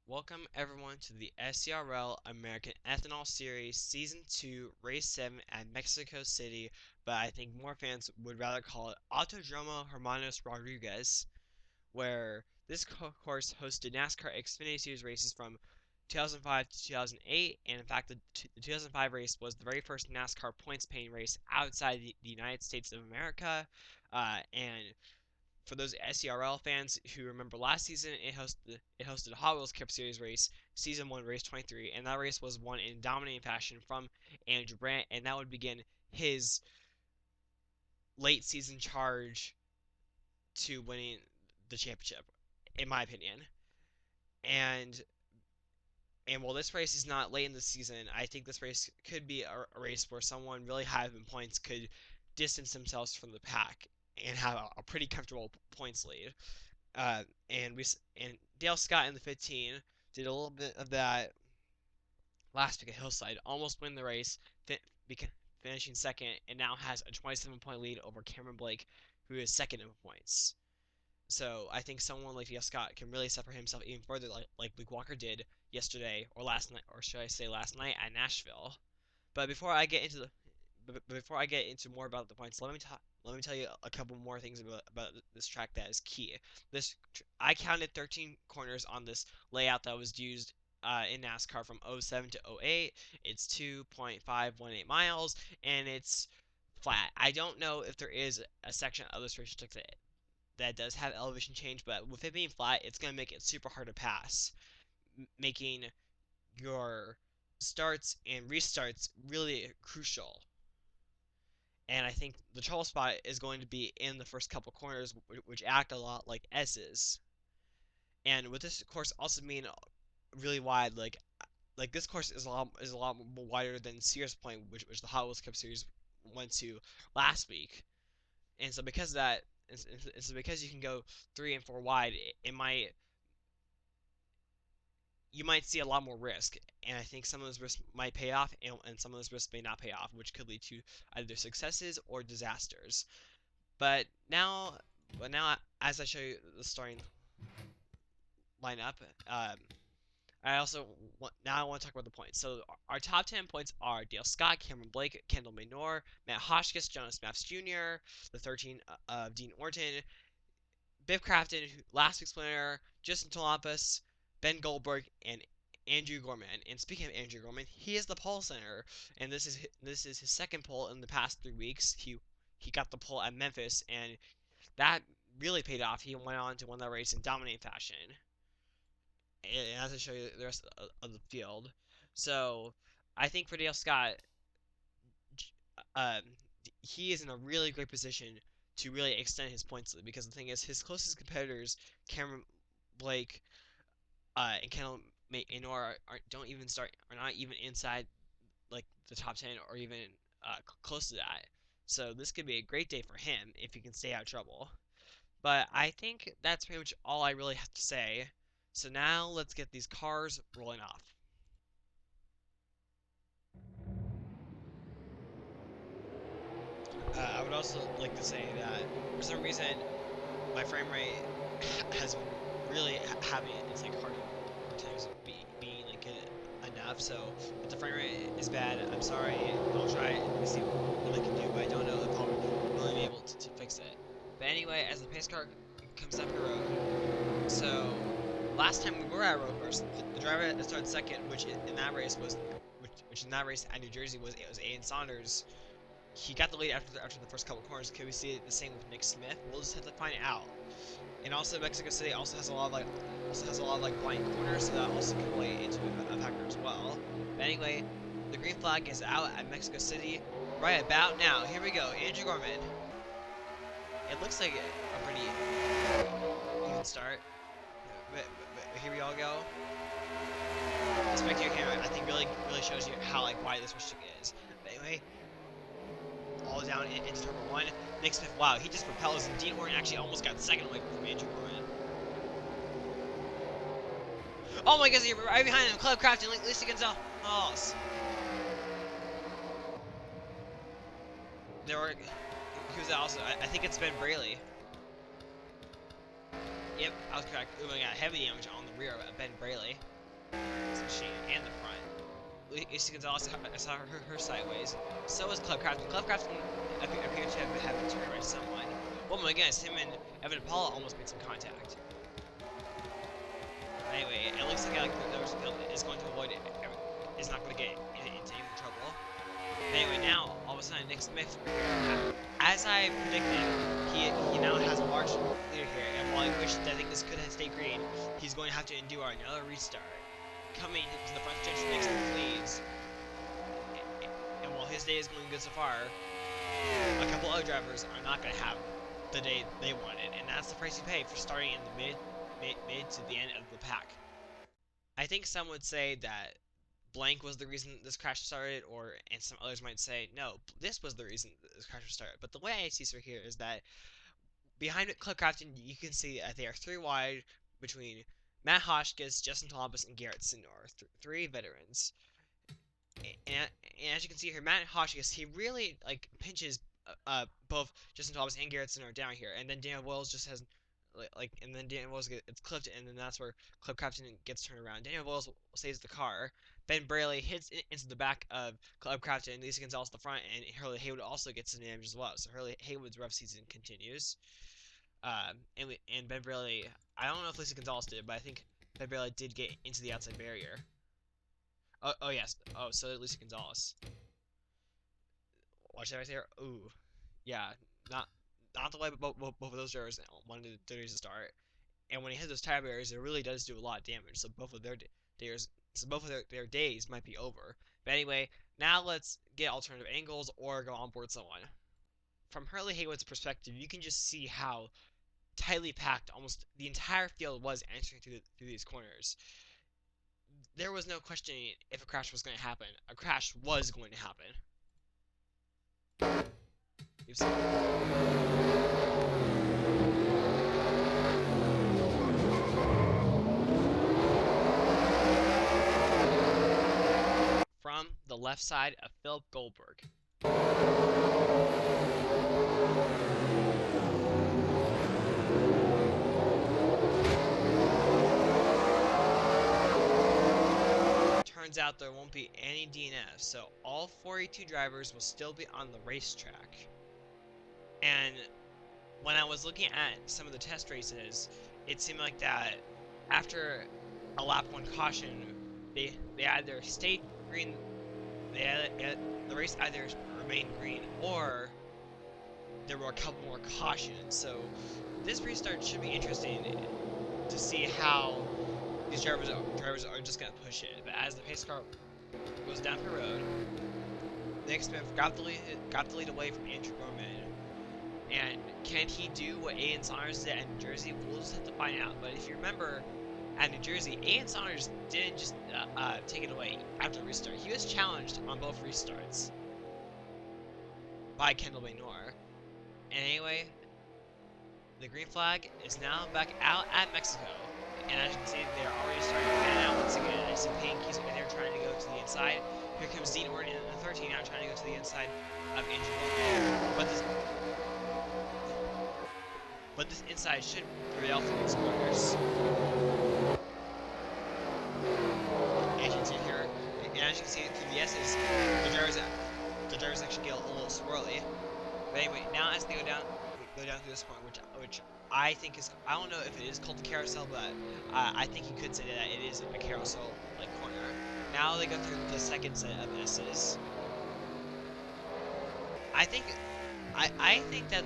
Welcome everyone to the SERL American Ethanol Series Season 2 Race 7 at Mexico City, but I think more fans would rather call it Autodromo Hermanos Rodriguez, where this course hosted NASCAR Xfinity Series races from 2005 to 2008, and in fact the 2005 race was the very first NASCAR points-paying race outside the United States of America, and for those SERL fans who remember last season, it hosted a Hot Wheels Cup Series race, Season 1, Race 23, and that race was won in dominating fashion from Andrew Brandt, and that would begin his late season charge to winning the championship, in my opinion. And and while this race is not late in the season, I think this race could be a race where someone really high in points could distance themselves from the pack and have a pretty comfortable points lead. And Dale Scott in the 15 did a little bit of that last week at Hillside, almost win the race, finishing second, and now has a 27-point lead over Cameron Blake, who is second in points. So I think someone like Dale Scott can really separate himself even further, like Luke Walker did yesterday or last night, or should I say last night at Nashville. But before I get into more about the points, let me tell you a couple more things about this track that is key. This I counted 13 corners on this layout that was used in NASCAR from '07 to '08. It's 2.518 miles and it's flat. I don't know if there is a section of this racetrack that does have elevation change, but with it being flat, it's going to make it super hard to pass, making your starts and restarts really crucial. And I think the trouble spot is going to be in the first couple corners, which act a lot like S's. And with this course also being really wide, like this course is a lot wider than Sears Point, which the Hot Wheels Cup Series went to last week. And so because of that, so because you can go 3 and 4 wide, it might you might see a lot more risk, and I think some of those risks might pay off, and some of those risks may not pay off, which could lead to either successes or disasters. But now, but now, as I show you the starting lineup, um, I also now I want to talk about the points. So our top 10 points are Dale Scott, Cameron Blake, Kendall Minor, Matt Hotchkiss, Jonas Maps Jr., the 13 of Dean Orton, Biff Crafton, last week's winner, Justin Talampus, Ben Goldberg, and Andrew Gorman. And speaking of Andrew Gorman, he is the pole center, and this is his second pole in the past 3 weeks. He got the pole at Memphis, and that really paid off. He went on to win that race in dominating fashion. And as I show you the rest of the field, so I think for Dale Scott, um, he is in a really great position to really extend his points lead, because the thing is, his closest competitors, Cameron Blake and Kendall Maynor, don't even are not even inside like the top 10 or even close to that. So this could be a great day for him if he can stay out of trouble. But I think that's pretty much all I really have to say. So now let's get these cars rolling off. I would also like to say that for some reason my frame rate has been really having it's like hard times being like good enough. So if the frame rate is bad, I'm sorry. I'll try to see what I can do, but I don't know if I'll really be able to fix it. But anyway, as the pace car comes up the road, so last time we were at road course, the driver that started second, which in that race was which in that race at New Jersey was Aiden Saunders. He got the lead after the first couple corners. Can we see the same with Nick Smith? We'll just have to find out. And also Mexico City also has a lot of like blind corners, so that also can play into a factor as well. But anyway, the green flag is out at Mexico City right about now. Here we go, Andrew Gorman. It looks like a pretty even start, but here we all go. The spectator camera, I think, really shows you how like wide this restrict is. But anyway, all down into turbo one. Nick Smith, wow, he just propels, and Dean Orton actually almost got second away from Andrew Gorman. Oh my goodness, you're right behind him. Club Craft and Lisa Gonzalez. There were, who's that also? I think it's Ben Braley. Yep, I was correct. Oh my god, heavy damage on the rear of Ben Braley. this machine and the front. Lucy Gonzalez, I saw her sideways. So was Club Crafton. Club Crafton appeared to have been turned by someone. Oh my goodness, him and Evan Paula almost made some contact. Anyway, it looks like the field is going to avoid it. Is not going to get into any trouble. But anyway, now all of a sudden Nick Smith, as I predicted, he now has a large lead here, and while I wish that I think this could have stayed green, he's going to have to endure another restart. Coming to the front stretch, Nick Smith leads, and while his day is going good so far, a couple other drivers are not going to have the day they wanted, and that's the price you pay for starting in the mid to the end of the pack. I think some would say that blank was the reason this crash started, and some others might say, no, this was the reason this crash started. But the way I see it here is that behind Cliff Crafton, you can see that they are 3 wide between Matt Hotchkiss, Justin Thomas, and Garrett Sinor, 3 veterans. And as you can see here, Matt Hotchkiss, he really pinches both Justin Thomas and Garrett Sinor down here, and then Daniel Wells just has and then Daniel Wells gets clipped, and then that's where Cliff Crafton gets turned around. Daniel Wells saves the car. Ben Braley hits into the back of Cliff Crafton, Lisa Gonzalez the front, and Hurley Haywood also gets some damage as well. So Hurley Haywood's rough season continues. And Ben Braley, I don't know if Lisa Gonzalez did, but I think Ben Braley did get into the outside barrier. Oh yes. Oh, so did Lisa Gonzalez. Watch that right there. Ooh, yeah. Not the way both of those drivers wanted to start. And when he hits those tire barriers, it really does do a lot of damage. So both of their their days might be over. But anyway, now let's get alternative angles or go on board someone. From Hurley Haywood's perspective, you can just see how tightly packed almost the entire field was entering through these corners. There was no questioning if a crash was going to happen. A crash was going to happen. You've seen from the left side of Philip Goldberg. Turns out there won't be any DNF, so all 42 drivers will still be on the racetrack. And when I was looking at some of the test races, it seemed like that after a lap 1 caution, they either stayed green, the race either remained green, or there were a couple more cautions. So this restart should be interesting to see how these drivers are just going to push it. But as the pace car goes down the road, Nick Smith got the lead away from Andrew Gorman. And can he do what Aiden Saunders did at New Jersey? We'll just have to find out. But if you remember, at New Jersey, Aiden Saunders didn't just take it away after the restart. He was challenged on both restarts by Kendall Baynor. And anyway, the green flag is now back out at Mexico. And as you can see, they're already starting to fan out once again. I see Pink, he's over there trying to go to the inside. Here comes Dean Orton in the 13 now trying to go to the inside of Andrew Gorman. But this inside should prevail for these corners. As you can see here, and as you can see through the S's, the drivers actually get a little swirly. But anyway, now as they go down through this point, which I think is, I don't know if it is called the carousel, but I think you could say that it is a carousel-like corner. Now they go through the second set of S's. I think that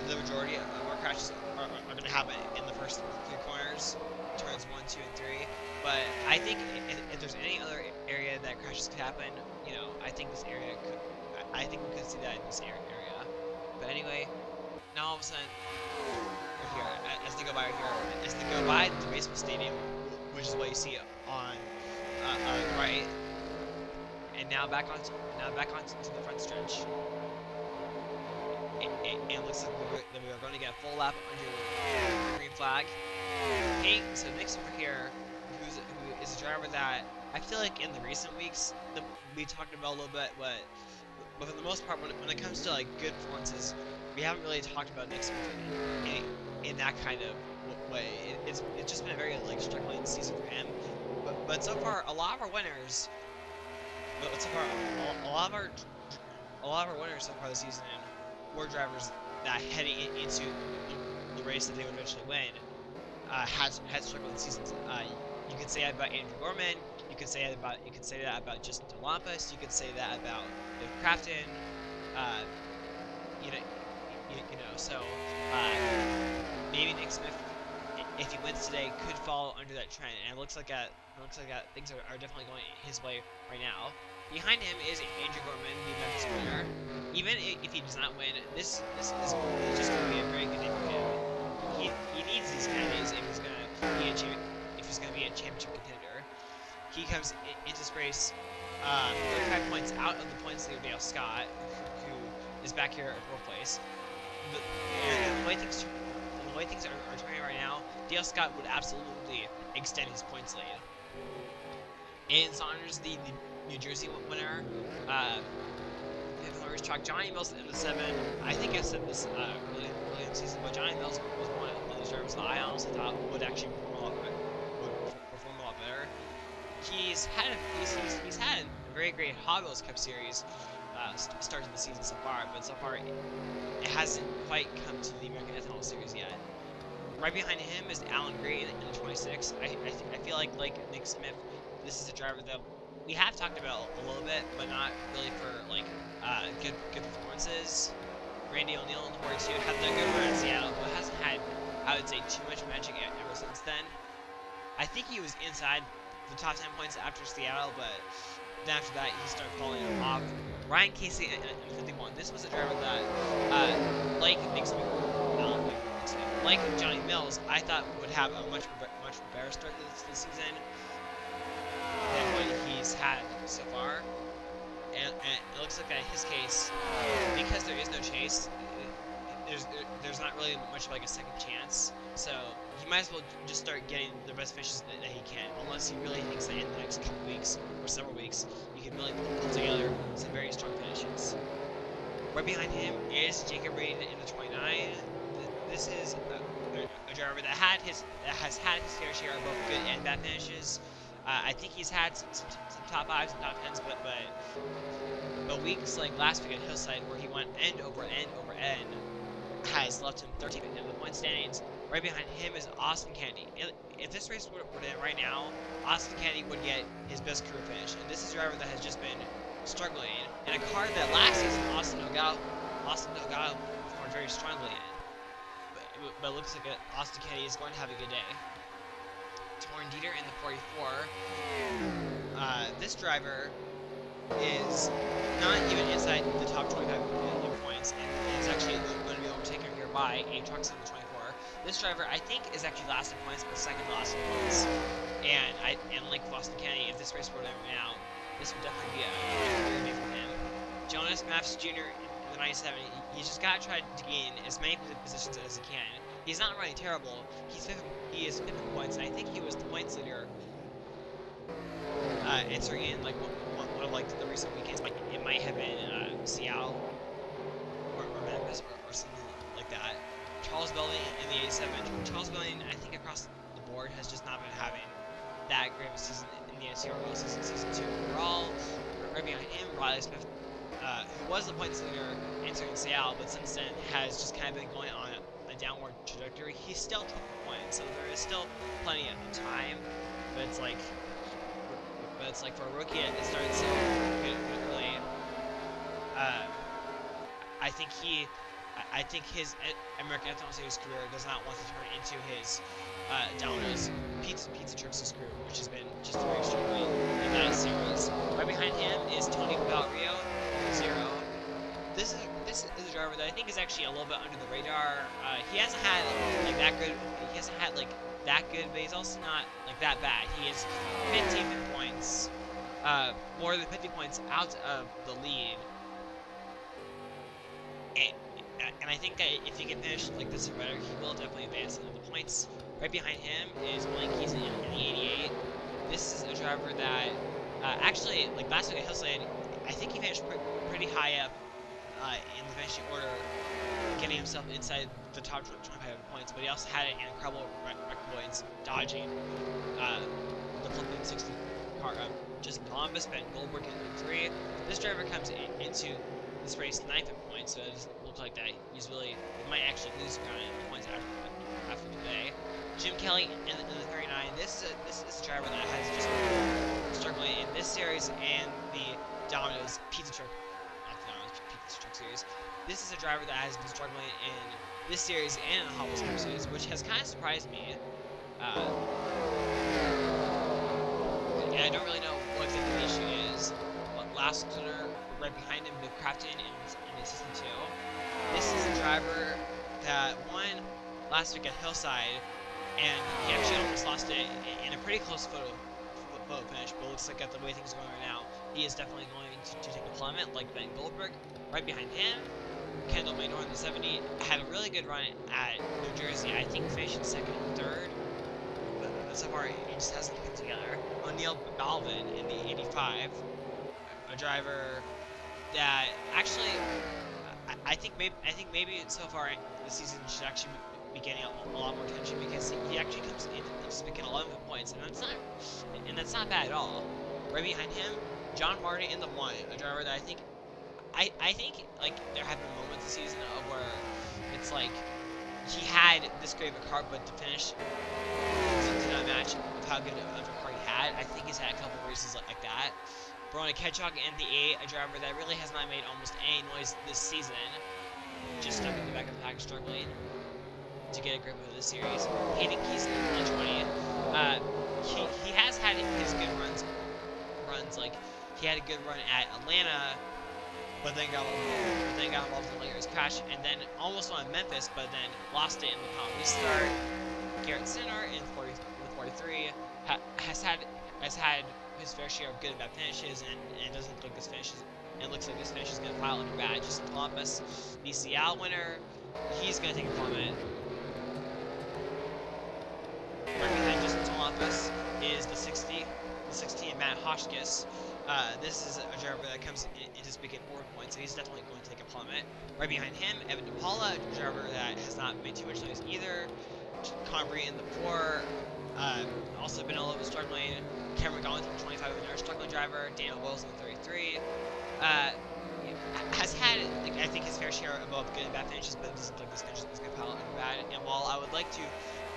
the majority of more crashes are going to happen in the first 3 corners, turns 1, 2, and 3. But I think if there's any other area that crashes could happen, you know, I think this area could. I think we could see that in this area. But anyway, now all of a sudden, we're here as they go by the baseball stadium, which is what you see on the right. And now back onto the front stretch. It looks like we are going to get a full lap under the green flag. So Nick's over here, who is a driver that I feel like in the recent weeks we talked about a little bit, but for the most part, when it comes to like good performances, we haven't really talked about Nick in that kind of way. It's just been a very like struggling season for him. But But so far, a lot of our winners, but so far, a lot of our winners so far this season were drivers that heading into the race that they would eventually win had struggled this season. You could say that about Andrew Gorman. You could say that about Justin Delampus. You could say that about Dave Crafton. Uh, you know, So maybe Nick Smith, if he wins today, could fall under that trend. And things are definitely going his way right now. Behind him is Andrew Gorman, the Memphis winner. Even if he does not win, this is just going to be a very good day for him. He needs these kind of days if he's going to be a championship contender. He comes into this race 35 points out of the points leader Dale Scott, who is back here at 4th place. The way things are turning right now, Dale Scott would absolutely extend his points lead. And Saunders, the New Jersey winner, fifth track. Johnny Mills in the 7. I think I said this early in the season, but Johnny Mills was one of those drivers that I honestly thought would actually perform a lot better. He's had a very great Hot Wheels Cup Series start to the season so far, but so far it hasn't quite come to the American Ethanol Series yet. Right behind him is Alan Gray in the 26. I feel like Nick Smith, this is a driver that we have talked about a little bit, but not really for good performances. Randy O'Neill in the 42 had the good run in Seattle, but hasn't had, I would say, too much magic ever since then. I think he was inside the top 10 points after Seattle, but then after that he started falling off. Ryan Casey in 51. This was a driver that, like Nick Smith, like Johnny Mills, I thought would have a much better start this season than what he's had so far. And it looks like in his case, because there is no chase, there's not really much of a second chance. So he might as well just start getting the best finishes that he can, unless he really thinks that in the next couple weeks or several weeks he can really pull together some very strong finishes. Right behind him is Jacob Braden in the 29. This is a driver that has had his fair share of both good and bad finishes. I think he's had some top 5s and top 10s, but weeks like last week at Hillside, where he went end over end, has left him 13th in the point standings. Right behind him is Austin Kennedy. If this race were to end right now, Austin Kennedy would get his best career finish. And this is a driver that has just been struggling in a car that last season Austin Nogaro performed very strongly in. But it looks like Austin Kennedy is going to have a good day. Torren Dieter in the 44. This driver is not even inside the top 25 points, and is actually going to be overtaken here by a Trucks in the 24. This driver, I think, is actually last in points, but second to last in points. And like Austin Kennedy, if this race were to end now, this would definitely be a good day for him. Jonas Mathis Jr. in the 97. He's just got to try to gain as many positions as he can. He's not running terrible. He is 5th in points, and I think he was the points leader entering in one of the recent weekends. It might have been Seattle or Memphis or something like that. Charles Belling in the 87. Charles Belling, I think across the board, has just not been having that great of a season in the SERL season 2 overall. Right behind him, Riley Smith, who was the points leader entering Seattle, but since then has just kind of been going on a downward trajectory. He's still 12 points, so there is still plenty of time. But it's like for a rookie, it started so good early. I think his American Ethanol Series career does not want to turn into his Domino's Pizza Trucks' career, which has been just very struggling in that series. Right behind him is Tony Valrio, 0. This is a driver that I think is actually a little bit under the radar. He hasn't had that good. He hasn't had that good, but he's also not that bad. He is 15th in points, more than 50 points out of the lead. And I think that if he can finish this or better, he will definitely advance into the points. Right behind him is Blaine Keys in the 88. This is a driver that actually, last week at Hillside, I think he finished pretty high up in the finishing order, getting himself inside the top 25 points, but he also had an incredible record points, dodging the the Club 60 car just Columbus, Ben Goldberg in 3. This driver comes into this race 9th in points, so it doesn't look like that he might actually lose ground in points after today. Jim Kelly in the 39. This is a driver that has just been struggling in this series and the Domino's Pizza Truck, not the Domino's Pizza Truck series. This is a driver that has been struggling in this series and in the Hot Wheels Cup series, which has kind of surprised me. And I don't really know what exactly the issue is. Last winner, right behind him, Bill Crafton in the Assistant 2. This is a driver that won last week at Hillside, and he actually almost lost it in a pretty close photo finish, but it looks like at the way things are going right now, he is definitely going to take a plummet like Ben Goldberg. Right behind him, Kendall Maynor in the 70 had a really good run at New Jersey, I think finishing 2nd and 3rd, but so far it just hasn't come together. O'Neill Balvin in the 85, a driver that actually I think maybe so far this season should actually be getting a lot more attention, because he actually comes in just making 11 points, and that's not bad at all. Right behind him, John Martin in the 1, a driver that I think like there have been moments this season of where it's like he had this great of a car, but the finish did not match with how good of a car he had. I think he's had a couple races like that. Brona Ketchuk in the 8, a driver that really has not made almost any noise this season, just stuck in the back of the pack, struggling to get a grip of this series. Hayden Keys in the 20. He has had his good runs. Like he had a good run at Atlanta, but then got involved in the Lakers crash, and then almost won at Memphis, but then lost it in the Palm restart. Garrett Sinner in 43 has had his fair share of good and bad finishes, and it doesn't look like this finish is. It looks like this finish is going to pile under bad. Justin Columbus, the Seattle winner, he's going to take a plummet. Right behind Justin Columbus is the 60 and Matt Hotchkiss. This is a driver that comes into speaking 4 points, so he's definitely going to take a plummet. Right behind him, Evan DePaula, a driver that has not made too much noise either. Convery in the 4, also been a little bit struggling. Cameron Gollington, 25 with another struggling driver. Daniel Wells in the 33. Has had, I think, his fair share of both good and bad finishes, but it doesn't look like this finish is going to pile under bad. And while I would like to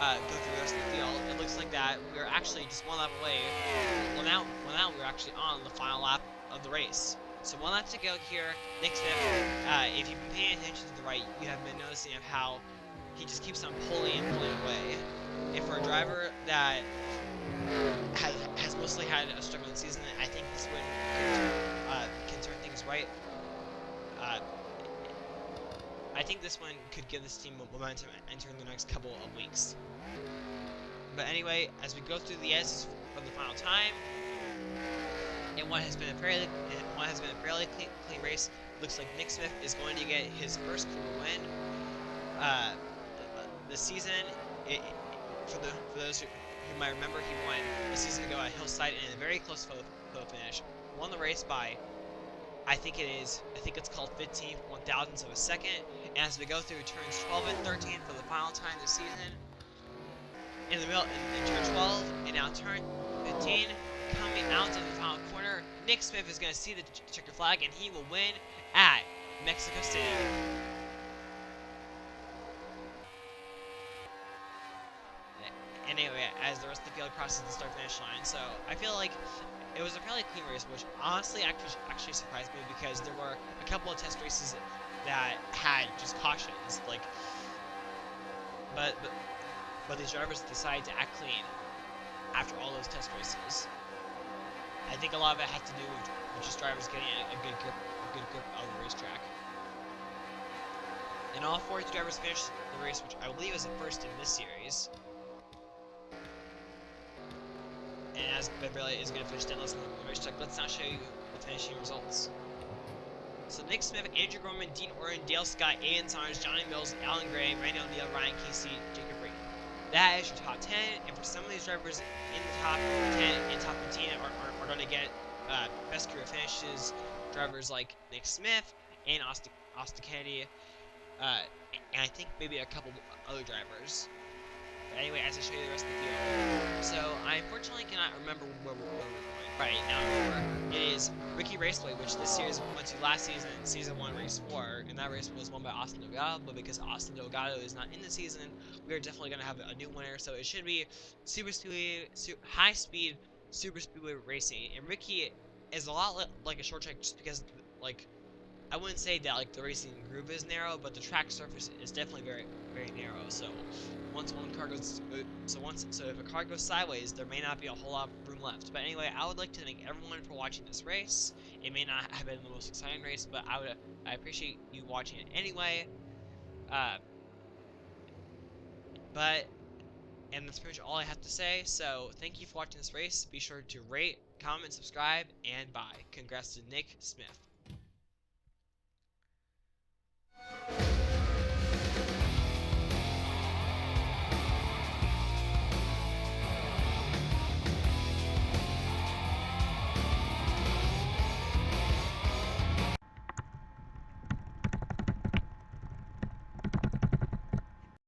go through the rest of the field, it looks like that we're actually just one lap away. Well, now we're actually on the final lap of the race. So 1 lap to go here. Nick Smith, if you've been paying attention to the right, you have been noticing of how he just keeps on pulling away. If for a driver that has mostly had a struggling season, I think this win can turn things right. I think this one could give this team momentum entering the next couple of weeks. But anyway, as we go through the S's for the final time, in what has been a fairly clean race, looks like Nick Smith is going to get his first career win. This season, for those who might remember, he won a season ago at Hillside in a very close photo finish. Won the race by, I think it's called 15 one-thousandths of a second. And as we go through turns 12 and 13 for the final time this season, in the middle, in turn 12 and now turn 15, coming out of the final corner, Nick Smith is going to see the checker flag, and he will win at Mexico City. Anyway, as the rest of the field crosses the start-finish line, so I feel like it was a fairly clean race, which honestly actually surprised me, because there were a couple of test races that had just cautions, like, but these drivers decided to act clean after all those test races. I think a lot of it had to do with just drivers getting a good grip of the racetrack. And all 42 drivers finished the race, which I believe is the first in this series. And as Beverly is going to finish deadless in the racetrack, let's now show you the finishing results. So Nick Smith, Andrew Gorman, Dean Orrin, Dale Scott, Aiden Saunders, Johnny Mills, Alan Gray, Randy O'Neill, Ryan Casey, Jacob Brayton. That is your top 10, and for some of these drivers in the top 10 and top 15 are going to get best career finishes. Drivers like Nick Smith and Austin Kennedy, and I think maybe a couple other drivers. But anyway, as I show you the rest of the field. So I unfortunately cannot remember remember where we're going. Right, now remember, it is Ricky Raceway, which this series went to last season, Season 1, Race 4, and that race was won by Austin Delgado, but because Austin Delgado is not in the season, we are definitely going to have a new winner, so it should be super speedway, high speed, super speedway racing, and Ricky is a lot like a short track just because, like, I wouldn't say that like the racing groove is narrow, but the track surface is definitely very narrow. So once one car goes, so if a car goes sideways, there may not be a whole lot of room left. But anyway, I would like to thank everyone for watching this race. It may not have been the most exciting race, but I appreciate you watching it anyway. Uh, but and that's pretty much all I have to say. So thank you for watching this race. Be sure to rate, comment, subscribe, and bye. Congrats to Nick Smith.